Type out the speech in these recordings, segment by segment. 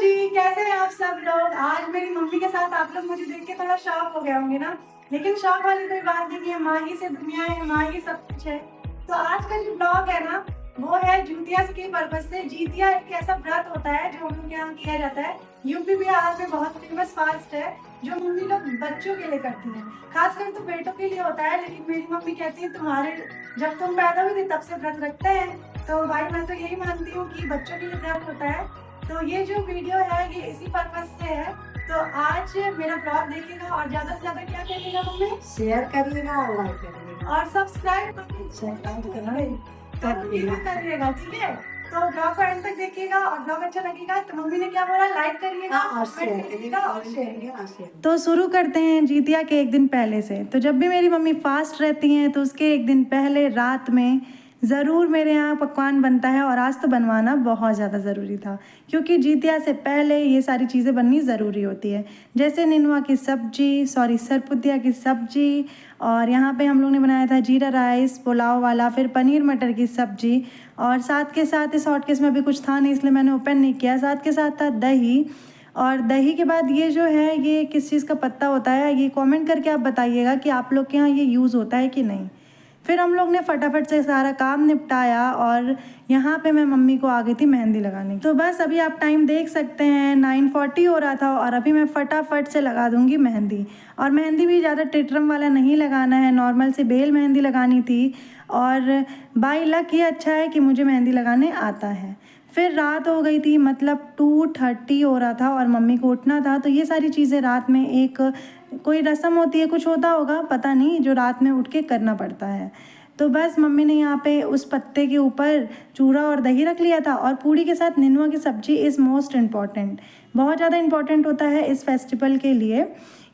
जी, कैसे हैं आप सब लोग। आज मेरी मम्मी के साथ आप लोग मुझे देख के थोड़ा शॉक हो गए होंगे ना, लेकिन शॉक वाली कोई बात नहीं है। माँ ही से दुनिया है, माँ ही सब कुछ है। तो आज का जो ब्लॉग है ना, वो है जितिया के पर्पज से। जितिया एक ऐसा व्रत होता है जो हम लोग यहाँ किया जाता है। यूपी बिहार में बहुत फेमस फास्ट है जो मम्मी लोग बच्चों के लिए करती हैं। खासकर तो बेटों के लिए होता है, लेकिन मेरी मम्मी कहती है तुम्हारे जब तुम पैदा हुई थी तब से व्रत रखते हैं। तो भाई मैं तो यही मानती हूँ कि बच्चों के लिए व्रत होता है। तो ये जो वीडियो है ये इसी पर्पज से है। तो आज मेरा ब्लॉग देखिएगा और ज्यादा से ज्यादा क्या करिएगा मम्मी, शेयर करिएगा और लाइक करिएगा और सब्सक्राइब करिएगा, ठीक है। तो ब्लॉग को एंड तक देखिएगा और ब्लॉग अच्छा लगेगा तो मम्मी ने क्या बोला, लाइक करिएगा और शेयर कमेंट करिएगा और शेयर करिएगा। तो शुरू करते हैं जितिया के एक दिन पहले से। तो जब भी मेरी मम्मी फास्ट रहती हैं तो उसके एक दिन पहले रात में ज़रूर मेरे यहाँ पकवान बनता है। और आज तो बनवाना बहुत ज़्यादा ज़रूरी था क्योंकि जितिया से पहले ये सारी चीज़ें बननी ज़रूरी होती है, जैसे निनुआ की सब्जी, सरपुतिया की सब्जी, और यहाँ पे हम लोग ने बनाया था जीरा राइस पुलाव वाला, फिर पनीर मटर की सब्जी, और साथ के साथ इस हॉटकेस में भी कुछ था नहीं इसलिए मैंने ओपन नहीं किया। साथ के साथ था दही, और दही के बाद ये जो है ये किस चीज़ का पत्ता होता है, ये कमेंट करके आप बताइएगा कि आप लोग के यहाँ ये यूज़ होता है कि नहीं। फिर हम लोग ने फटाफट से सारा काम निपटाया और यहाँ पे मैं मम्मी को आ गई थी मेहंदी लगाने। तो बस अभी आप टाइम देख सकते हैं 9:40 हो रहा था और अभी मैं फटाफट से लगा दूँगी मेहंदी। और मेहंदी भी ज़्यादा टेट्रम वाला नहीं लगाना है, नॉर्मल से बेल मेहंदी लगानी थी। और बाई लक ये अच्छा है कि मुझे मेहंदी लगाने आता है। फिर रात हो गई थी, मतलब 2:30 हो रहा था और मम्मी को उठना था। तो ये सारी चीज़ें रात में एक कोई रस्म होती है, कुछ होता होगा पता नहीं, जो रात में उठ के करना पड़ता है। तो बस मम्मी ने यहाँ पे उस पत्ते के ऊपर चूड़ा और दही रख लिया था और पूड़ी के साथ निनुआ की सब्ज़ी इज़ मोस्ट इम्पॉर्टेंट, बहुत ज़्यादा इम्पॉर्टेंट होता है इस फेस्टिवल के लिए,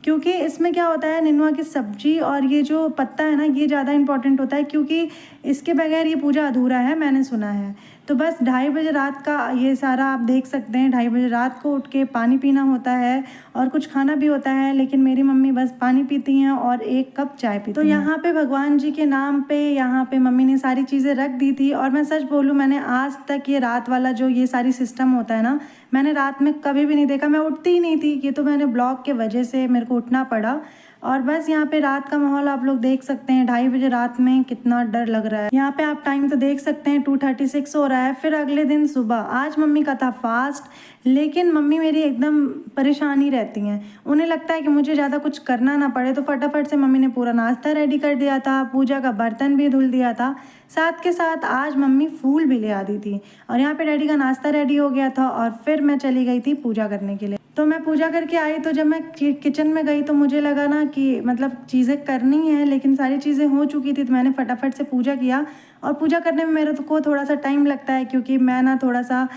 क्योंकि इसमें क्या होता है निनुआ की सब्ज़ी और ये जो पत्ता है ना ये ज़्यादा इम्पॉर्टेंट होता है क्योंकि इसके बगैर ये पूजा अधूरा है, मैंने सुना है। तो बस 2:30 बजे रात का ये सारा आप देख सकते हैं। 2:30 बजे रात को उठ के पानी पीना होता है और कुछ खाना भी होता है, लेकिन मेरी मम्मी बस पानी पीती हैं और 1 कप चाय पीती हैं। तो यहाँ पे भगवान जी के नाम पे यहाँ पे मम्मी ने सारी चीज़ें रख दी थी। और मैं सच बोलूँ मैंने आज तक ये रात वाला जो ये सारी सिस्टम होता है ना, मैंने रात में कभी भी नहीं देखा। मैं उठती ही नहीं थी, ये तो मैंने ब्लॉग के वजह से मेरे को उठना पड़ा। और बस यहाँ पे रात का माहौल आप लोग देख सकते हैं। 2:30 बजे रात में कितना डर लग रहा है। यहाँ पे आप टाइम तो देख सकते हैं 2:36 हो रहा है। फिर अगले दिन सुबह, आज मम्मी का था फास्ट, लेकिन मम्मी मेरी एकदम परेशान ही रहती हैं। उन्हें लगता है कि मुझे ज़्यादा कुछ करना ना पड़े, तो फटाफट से मम्मी ने पूरा नाश्ता रेडी कर दिया था, पूजा का बर्तन भी धुल दिया था। साथ के साथ आज मम्मी फूल भी ले आती थी और यहाँ पे डैडी का नाश्ता रेडी हो गया था। और फिर मैं चली गई थी पूजा करने के लिए। तो मैं पूजा करके आई, तो जब मैं किचन में गई तो मुझे लगा ना कि मतलब चीज़ें करनी है, लेकिन सारी चीज़ें हो चुकी थी। तो मैंने फटाफट से पूजा किया। और पूजा करने में मेरे को थोड़ा सा टाइम लगता है क्योंकि मैं ना थोड़ा सा,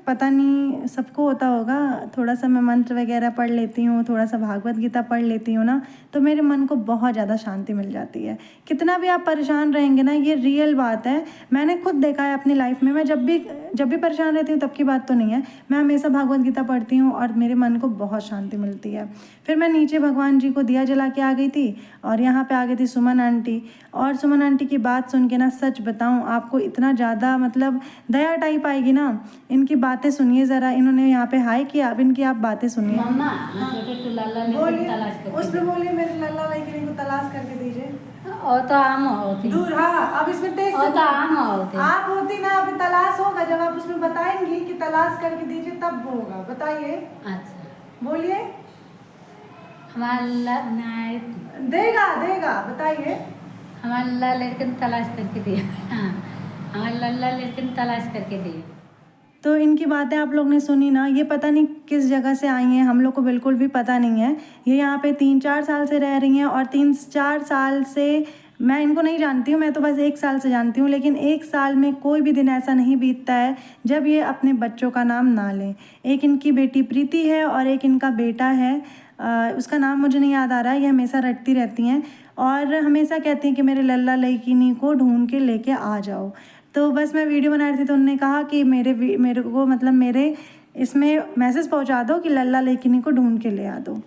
पता नहीं सबको होता होगा, थोड़ा सा मैं मंत्र वगैरह पढ़ लेती हूँ, थोड़ा सा भागवत गीता पढ़ लेती हूँ ना, तो मेरे मन को बहुत ज़्यादा शांति मिल जाती है। कितना भी आप परेशान रहेंगे ना, ये रियल बात है, मैंने खुद देखा है अपनी लाइफ में। मैं जब भी परेशान रहती हूँ तब की बात तो नहीं है, मैं हमेशा भागवत गीता पढ़ती हूँ और मेरे मन को बहुत शांति मिलती है। फिर मैं नीचे भगवान जी को दिया जला के आ गई थी और यहाँ पे आ गई थी सुमन आंटी। और सुमन आंटी की बात सुन के ना सच बताऊँ आपको, इतना ज़्यादा मतलब दया टाइप आएगी ना। इनकी बातें सुनिए ज़रा, इन्होंने यहाँ पे हाय किया, अब इनकी आप बातें सुनिए। मम्मा उसमें बोलिए मेरे लल्ला लड़की को तलाश करके दीजिए। और तो आम होती दूर, हाँ अब इसमें तेज और तो आम होती आप होती ना, अभी तलाश होगा जब आप उसमें बताएंगी कि तलाश करके दीजिए तब होगा। बताइए, अच्छा बोलिए। हमारा देगा बताइए। हमारा लल्ला लड़के तलाश करके दिया। हमारा लल्ला लड़के तलाश करके दिया। तो इनकी बातें आप लोग ने सुनी ना, ये पता नहीं किस जगह से आई हैं, हम लोग को बिल्कुल भी पता नहीं है। ये यहाँ पे 3-4 साल से रह रही हैं और 3-4 साल से मैं इनको नहीं जानती हूँ, मैं तो बस 1 साल से जानती हूँ। लेकिन 1 साल में कोई भी दिन ऐसा नहीं बीतता है जब ये अपने बच्चों का नाम ना लें। एक इनकी बेटी प्रीति है और एक इनका बेटा है, उसका नाम मुझे नहीं याद आ रहा है। ये हमेशा रटती रहती हैं और हमेशा कहती हैं कि मेरे लल्ला लड़किनी को ढूंढ के लेके आ जाओ। तो बस मैं वीडियो बना रही थी तो उन्होंने कहा कि मेरे को मतलब मेरे इसमें मैसेज पहुंचा दो कि लल्ला लड़किनी को ढूंढ के ले आ दो।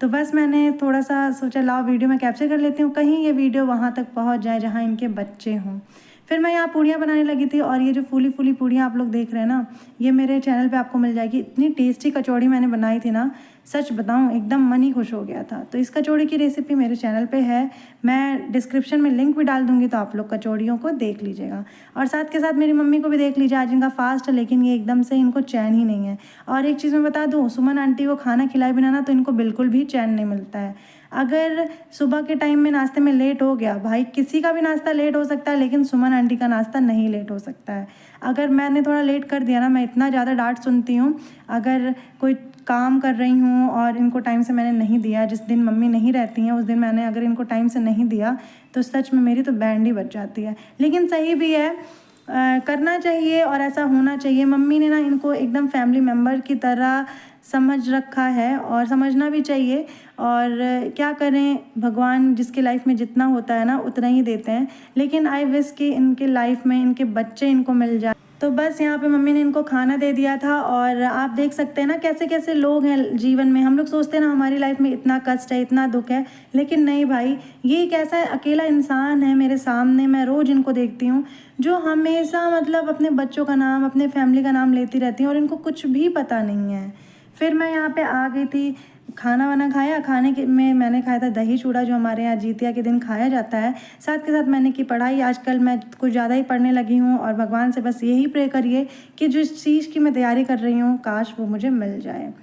तो बस मैंने थोड़ा सा सोचा लाओ वीडियो में कैप्चर कर लेती हूँ, कहीं ये वीडियो वहाँ तक पहुँच जाए जहाँ इनके बच्चे हों। फिर मैं यहाँ पूड़ियाँ बनाने लगी थी, और ये जो फूली फूली पूड़ियाँ आप लोग देख रहे हैं ना, ये मेरे चैनल पे आपको मिल जाएगी। इतनी टेस्टी कचौड़ी मैंने बनाई थी ना, सच बताऊँ एकदम मन ही खुश हो गया था। तो इस कचौड़ी की रेसिपी मेरे चैनल पे है, मैं डिस्क्रिप्शन में लिंक भी डाल दूँगी, तो आप लोग कचौड़ियों को देख लीजिएगा। और साथ के साथ मेरी मम्मी को भी देख लीजिए, आज इनका फास्ट है लेकिन ये एकदम से इनको चैन ही नहीं है। और एक चीज़ मैं बता दूँ, सुमन आंटी को खाना खिलाए बिना ना तो इनको बिल्कुल भी चैन नहीं मिलता है। अगर सुबह के टाइम में नाश्ते में लेट हो गया, भाई किसी का भी नाश्ता लेट हो सकता है लेकिन सुमन आंटी का नाश्ता नहीं लेट हो सकता है। अगर मैंने थोड़ा लेट कर दिया ना, मैं इतना ज़्यादा डांट सुनती हूँ। अगर कोई काम कर रही हूँ और इनको टाइम से मैंने नहीं दिया, जिस दिन मम्मी नहीं रहती हैं उस दिन मैंने अगर इनको टाइम से नहीं दिया, तो सच में मेरी तो बैंड ही बज जाती है। लेकिन सही भी है, करना चाहिए और ऐसा होना चाहिए। मम्मी ने ना इनको एकदम फैमिली मेम्बर की तरह समझ रखा है, और समझना भी चाहिए। और क्या करें, भगवान जिसके लाइफ में जितना होता है ना उतना ही देते हैं। लेकिन आई विश कि इनके लाइफ में इनके बच्चे इनको मिल जाए। तो बस यहाँ पे मम्मी ने इनको खाना दे दिया था, और आप देख सकते हैं ना कैसे कैसे लोग हैं जीवन में। हम लोग सोचते हैं ना हमारी लाइफ में इतना कष्ट है, इतना दुख है, लेकिन नहीं भाई, ये एक ऐसा अकेला इंसान है मेरे सामने, मैं रोज़ इनको देखती हूँ, जो हमेशा मतलब अपने बच्चों का नाम, अपने फैमिली का नाम लेती रहती हैं, और इनको कुछ भी पता नहीं है। फिर मैं यहाँ पे आ गई थी, खाना वाना खाया। खाने के में मैंने खाया था दही चूड़ा, जो हमारे यहाँ जितिया के दिन खाया जाता है। साथ के साथ मैंने की पढ़ाई। आजकल मैं कुछ ज़्यादा ही पढ़ने लगी हूँ, और भगवान से बस यही प्रे करिए कि जिस चीज़ की मैं तैयारी कर रही हूँ काश वो मुझे मिल जाए।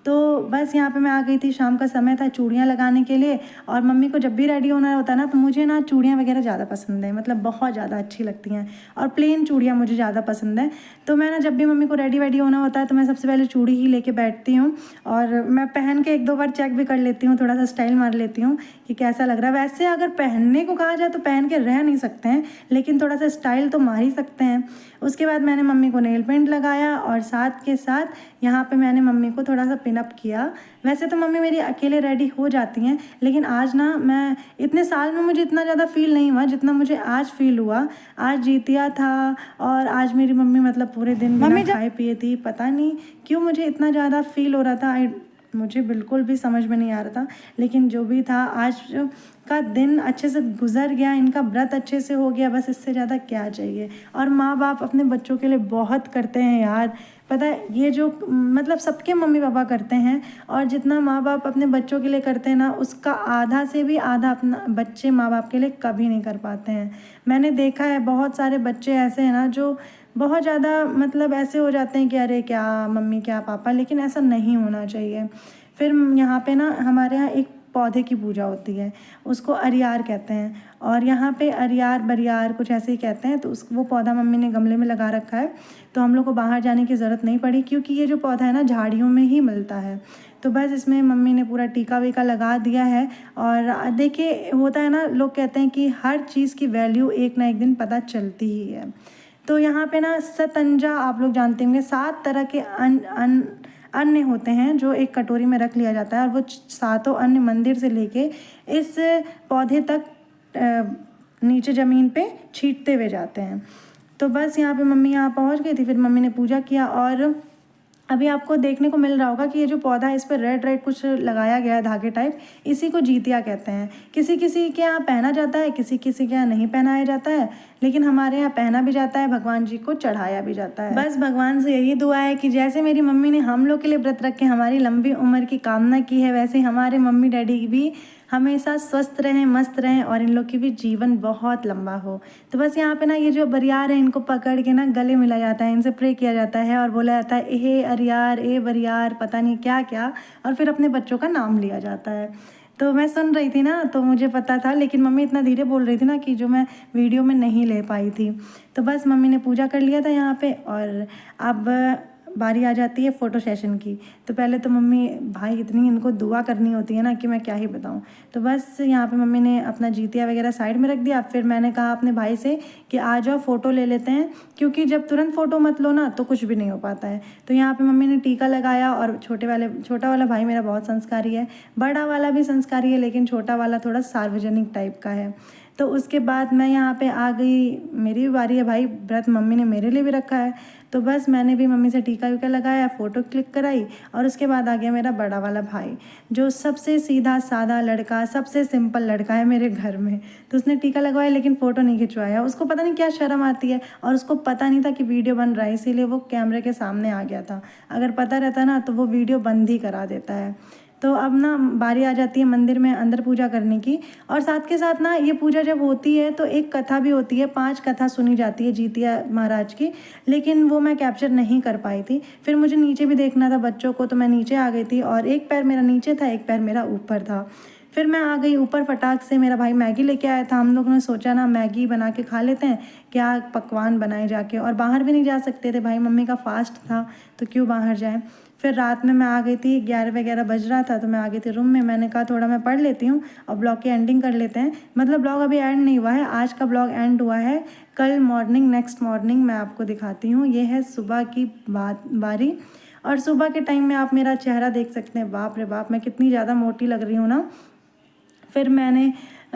तो बस यहाँ पे मैं आ गई थी, शाम का समय था चूड़ियाँ लगाने के लिए। और मम्मी को जब भी रेडी होना होता है ना, तो मुझे ना चूड़ियाँ वगैरह ज़्यादा पसंद है, मतलब बहुत ज़्यादा अच्छी लगती हैं, और प्लेन चूड़ियाँ मुझे ज़्यादा पसंद है। तो मैं ना जब भी मम्मी को रेडी होना होता है तो मैं सबसे पहले चूड़ी ही लेके बैठती हूँ, और मैं पहन के एक दो बार चेक भी कर लेती हूँ, थोड़ा सा स्टाइल मार लेती हूँ कि कैसा लग रहा है। वैसे अगर पहनने को कहा जाए तो पहन के रह नहीं सकते हैं, लेकिन थोड़ा सा स्टाइल तो मार ही सकते हैं। उसके बाद मैंने मम्मी को नेल पेंट लगाया, और साथ के साथ यहाँ पे मैंने मम्मी को थोड़ा सा पिनअप किया। वैसे तो मम्मी मेरी अकेले रेडी हो जाती हैं, लेकिन आज ना मैं इतने साल में मुझे इतना ज़्यादा फील नहीं हुआ जितना मुझे आज फील हुआ। आज जितिया था, और आज मेरी मम्मी मतलब पूरे दिन बिना खाए पिए थी। पता नहीं क्यों मुझे इतना ज़्यादा फील हो रहा था, मुझे बिल्कुल भी समझ में नहीं आ रहा था। लेकिन जो भी था, आज का दिन अच्छे से गुजर गया, इनका व्रत अच्छे से हो गया, बस इससे ज़्यादा क्या चाहिए। और माँ बाप अपने बच्चों के लिए बहुत करते हैं यार, पता है, ये जो मतलब सबके मम्मी पापा करते हैं, और जितना माँ बाप अपने बच्चों के लिए करते हैं ना, उसका आधा से भी आधा अपना बच्चे माँ बाप के लिए कभी नहीं कर पाते हैं। मैंने देखा है बहुत सारे बच्चे ऐसे हैं ना जो बहुत ज़्यादा मतलब ऐसे हो जाते हैं कि अरे क्या मम्मी क्या पापा, लेकिन ऐसा नहीं होना चाहिए। फिर यहाँ पे ना हमारे यहाँ एक पौधे की पूजा होती है, उसको अरियार कहते हैं, और यहाँ पे अरियार बरियार कुछ ऐसे ही कहते हैं। तो वो पौधा मम्मी ने गमले में लगा रखा है, तो हम लोग को बाहर जाने की ज़रूरत नहीं पड़ी, क्योंकि ये जो पौधा है ना झाड़ियों में ही मिलता है। तो बस इसमें मम्मी ने पूरा टीका वीका लगा दिया है। और देखिए होता है ना, लोग कहते हैं कि हर चीज़ की वैल्यू एक ना एक दिन पता चलती ही है। तो यहाँ पे ना सतंजा आप लोग जानते होंगे, 7 तरह के अन्न होते हैं जो एक कटोरी में रख लिया जाता है, और वो 7 अन्न मंदिर से लेके इस पौधे तक नीचे ज़मीन पे छींटते हुए जाते हैं। तो बस यहाँ पे मम्मी यहाँ पहुँच गई थी, फिर मम्मी ने पूजा किया। और अभी आपको देखने को मिल रहा होगा कि ये जो पौधा है इस पर रेड रेड कुछ लगाया गया है धागे टाइप, इसी को जितिया कहते हैं। किसी किसी के यहाँ पहना जाता है, किसी किसी के यहाँ नहीं पहनाया जाता है, लेकिन हमारे यहाँ पहना भी जाता है, भगवान जी को चढ़ाया भी जाता है। बस भगवान से यही दुआ है कि जैसे मेरी मम्मी ने हम लोग के लिए व्रत रख के हमारी लंबी उम्र की कामना की है, वैसे हमारे मम्मी डैडी भी हमेशा स्वस्थ रहें, मस्त रहें, और इन लोग की भी जीवन बहुत लंबा हो। तो बस यहाँ पे ना ये जो बरियार है, इनको पकड़ के ना गले मिला जाता है, इनसे प्रे किया जाता है, और बोला जाता है ए अरियार ए बरियार, पता नहीं क्या क्या, और फिर अपने बच्चों का नाम लिया जाता है। तो मैं सुन रही थी ना, तो मुझे पता था, लेकिन मम्मी इतना धीरे बोल रही थी ना कि जो मैं वीडियो में नहीं ले पाई थी। तो बस मम्मी ने पूजा कर लिया था यहाँ पे, और अब बारी आ जाती है फ़ोटो सेशन की। तो पहले तो मम्मी भाई इतनी इनको दुआ करनी होती है ना कि मैं क्या ही बताऊँ। तो बस यहाँ पे मम्मी ने अपना जितिया वगैरह साइड में रख दिया। फिर मैंने कहा अपने भाई से कि आ जाओ फ़ोटो ले लेते हैं, क्योंकि जब तुरंत फ़ोटो मत लो ना तो कुछ भी नहीं हो पाता है। तो यहाँ पे मम्मी ने टीका लगाया, और छोटा वाला भाई मेरा बहुत संस्कारी है, बड़ा वाला भी संस्कारी है, लेकिन छोटा वाला थोड़ा सार्वजनिक टाइप का है। तो उसके बाद मैं यहाँ पे आ गई, मेरी भी बारी है भाई, व्रत मम्मी ने मेरे लिए भी रखा है। तो बस मैंने भी मम्मी से टीका वीका लगाया, फ़ोटो क्लिक कराई और उसके बाद आ गया मेरा बड़ा वाला भाई, जो सबसे सीधा साधा लड़का, सबसे सिंपल लड़का है मेरे घर में। तो उसने टीका लगवाया लेकिन फ़ोटो नहीं खिंचवाया, उसको पता नहीं क्या शर्म आती है, और उसको पता नहीं था कि वीडियो बन रहा है, इसीलिए वो कैमरे के सामने आ गया था। अगर पता रहता ना तो वो वीडियो बंद ही करा देता है। तो अब ना बारी आ जाती है मंदिर में अंदर पूजा करने की, और साथ के साथ ना ये पूजा जब होती है तो एक कथा भी होती है, 5 कथा सुनी जाती है जीतिया महाराज की, लेकिन वो मैं कैप्चर नहीं कर पाई थी। फिर मुझे नीचे भी देखना था बच्चों को, तो मैं नीचे आ गई थी और एक पैर मेरा नीचे था, एक पैर मेरा ऊपर था। फिर मैं आ गई ऊपर, फटाक से मेरा भाई मैगी लेके आया था। हम लोगों ने सोचा ना मैगी बना के खा लेते हैं, क्या पकवान बनाए जाके, और बाहर भी नहीं जा सकते थे भाई, मम्मी का फास्ट था तो क्यों बाहर जाएं। फिर रात में मैं आ गई थी, 11 बज रहा था, तो मैं आ गई थी रूम में। मैंने कहा थोड़ा मैं पढ़ लेती हूँ और ब्लॉग की एंडिंग कर लेते हैं। मतलब ब्लॉग अभी एंड नहीं हुआ है, आज का ब्लॉग एंड हुआ है। कल मॉर्निंग, नेक्स्ट मॉर्निंग मैं आपको दिखाती हूँ। ये है सुबह की बारी, और सुबह के टाइम में आप मेरा चेहरा देख सकते हैं। बाप रे बाप, मैं कितनी ज़्यादा मोटी लग रही हूँ ना।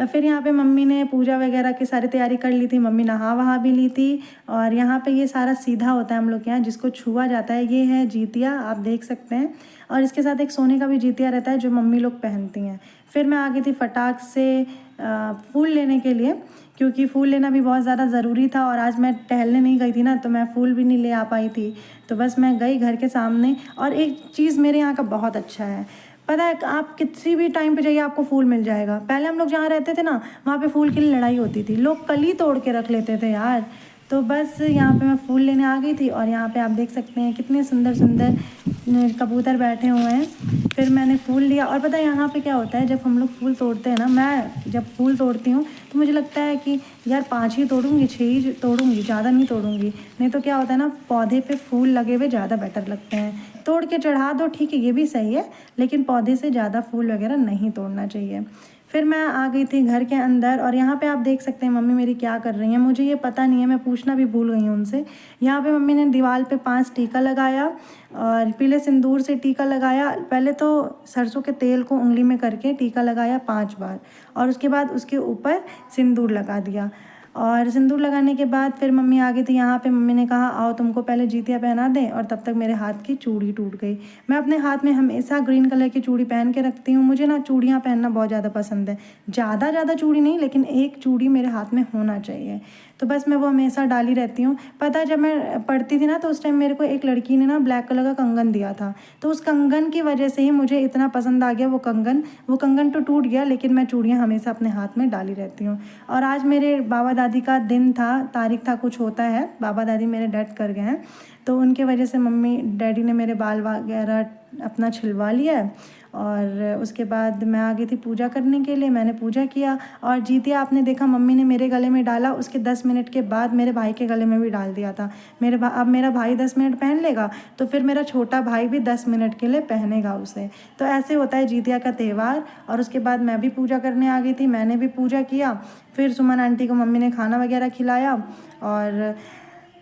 फिर यहाँ पे मम्मी ने पूजा वगैरह की सारी तैयारी कर ली थी, मम्मी नहा वहा भी ली थी। और यहाँ पे ये सारा सीधा होता है हम लोग के यहाँ, जिसको छुआ जाता है। ये है जीतिया, आप देख सकते हैं, और इसके साथ एक सोने का भी जीतिया रहता है जो मम्मी लोग पहनती हैं। फिर मैं आ गई थी फटाक से फूल लेने के लिए, क्योंकि फूल लेना भी बहुत ज़्यादा ज़रूरी था, और आज मैं टहलने नहीं गई थी ना, तो मैं फूल भी नहीं ले आ पाई थी। तो बस मैं गई घर के सामने। और एक चीज़ मेरे यहाँ का बहुत अच्छा है, पता है, आप किसी भी टाइम पे जाइए आपको फूल मिल जाएगा। पहले हम लोग जहाँ रहते थे ना, वहाँ पे फूल के लिए लड़ाई होती थी, लोग कली तोड़ के रख लेते थे यार। तो बस यहाँ पे मैं फूल लेने आ गई थी, और यहाँ पे आप देख सकते हैं कितने सुंदर सुंदर कबूतर बैठे हुए हैं। फिर मैंने फूल लिया, और पता है यहाँ पे क्या होता है, जब हम लोग फूल तोड़ते हैं ना, मैं जब फूल तोड़ती हूँ तो मुझे लगता है कि यार 5 ही तोड़ूंगी, 6 ही तोड़ूंगी, ज़्यादा नहीं तोड़ूंगी। नहीं तो क्या होता है ना, पौधे पे फूल लगे हुए ज़्यादा बेटर लगते हैं। तोड़ के चढ़ा दो, ठीक है, ये भी सही है, लेकिन पौधे से ज़्यादा फूल वगैरह नहीं तोड़ना चाहिए। फिर मैं आ गई थी घर के अंदर, और यहाँ पे आप देख सकते हैं मम्मी मेरी क्या कर रही हैं, मुझे ये पता नहीं है, मैं पूछना भी भूल गई हूँ उनसे। यहाँ पे मम्मी ने दीवार पे 5 टीका लगाया, और पीले सिंदूर से टीका लगाया। पहले तो सरसों के तेल को उंगली में करके टीका लगाया 5 बार, और उसके बाद उसके ऊपर सिंदूर लगा दिया। और सिंदूर लगाने के बाद फिर मम्मी आ गई थी यहाँ पे। मम्मी ने कहा आओ तुमको पहले जीतिया पहना दें, और तब तक मेरे हाथ की चूड़ी टूट गई। मैं अपने हाथ में हमेशा ग्रीन कलर की चूड़ी पहन के रखती हूँ, मुझे ना चूड़ियाँ पहनना बहुत ज़्यादा पसंद है। ज़्यादा चूड़ी नहीं, लेकिन एक चूड़ी मेरे हाथ में होना चाहिए। तो बस मैं वो हमेशा डाली रहती हूँ। पता है, जब मैं पढ़ती थी ना, तो उस टाइम मेरे को एक लड़की ने ना ब्लैक कलर का कंगन दिया था, तो उस कंगन की वजह से ही मुझे इतना पसंद आ गया वो कंगन तो टूट गया, लेकिन मैं चूड़ियाँ हमेशा अपने हाथ में डाली रहती हूँ। और आज मेरे बाबा दादी का दिन था, तारीख था, कुछ होता है, बाबा दादी मेरे डेथ कर गए हैं, तो उनके वजह से मम्मी डैडी ने मेरे बाल वगैरह अपना छिलवा लिया है। और उसके बाद मैं आ गई थी पूजा करने के लिए, मैंने पूजा किया। और जीतिया आपने देखा मम्मी ने मेरे गले में डाला, उसके 10 मिनट के बाद मेरे भाई के गले में भी डाल दिया था। अब मेरा भाई 10 मिनट पहन लेगा, तो फिर मेरा छोटा भाई भी 10 मिनट के लिए पहनेगा उसे। तो ऐसे होता है जीतिया का त्यौहार। और उसके बाद मैं भी पूजा करने आ गई थी, मैंने भी पूजा किया। फिर सुमन आंटी को मम्मी ने खाना वगैरह खिलाया, और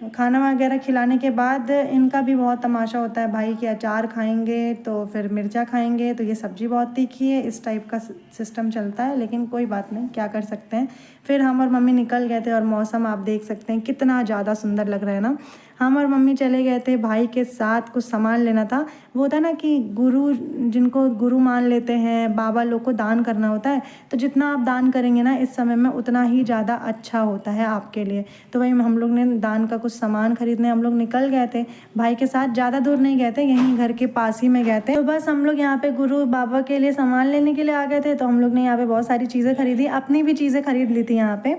खाना वगैरह खिलाने के बाद इनका भी बहुत तमाशा होता है भाई, कि अचार खाएंगे तो फिर मिर्चा खाएंगे, तो ये सब्ज़ी बहुत तीखी है, इस टाइप का सिस्टम चलता है। लेकिन कोई बात नहीं, क्या कर सकते हैं। फिर हम और मम्मी निकल गए थे, और मौसम आप देख सकते हैं कितना ज़्यादा सुंदर लग रहा है ना। हम और मम्मी चले गए थे भाई के साथ, कुछ सामान लेना था। वो होता है ना कि गुरु, जिनको गुरु मान लेते हैं, बाबा लोग को दान करना होता है, तो जितना आप दान करेंगे ना इस समय में, उतना ही ज़्यादा अच्छा होता है आपके लिए। तो वही हम लोग ने दान का कुछ सामान खरीदने हम लोग निकल गए थे भाई के साथ। ज़्यादा दूर नहीं गए थे, यहीं घर के पास ही में गए थे। तो बस हम लोग यहाँ पे गुरु बाबा के लिए सामान लेने के लिए आ गए थे। तो हम लोग ने यहाँ पे बहुत सारी चीज़ें खरीदी, अपनी भी चीज़ें खरीद ली थी यहाँ पे।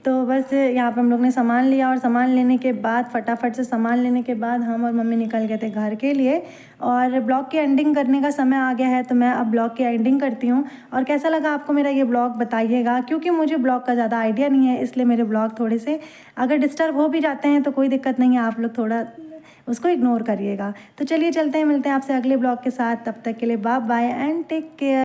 तो बस यहाँ पे हम लोग ने सामान लिया, और सामान लेने के बाद फटाफट से सामान लेने के बाद हम और मम्मी निकल गए थे घर के लिए। और ब्लॉग की एंडिंग करने का समय आ गया है, तो मैं अब ब्लॉग की एंडिंग करती हूँ। और कैसा लगा आपको मेरा ये ब्लॉग बताइएगा, क्योंकि मुझे ब्लॉग का ज़्यादा आइडिया नहीं है, इसलिए मेरे ब्लॉग थोड़े से अगर डिस्टर्ब हो भी जाते हैं तो कोई दिक्कत नहीं है, आप लोग थोड़ा उसको इग्नोर करिएगा। तो चलिए चलते हैं, मिलते हैं आपसे अगले ब्लॉग के साथ। तब तक के लिए bye bye and take care.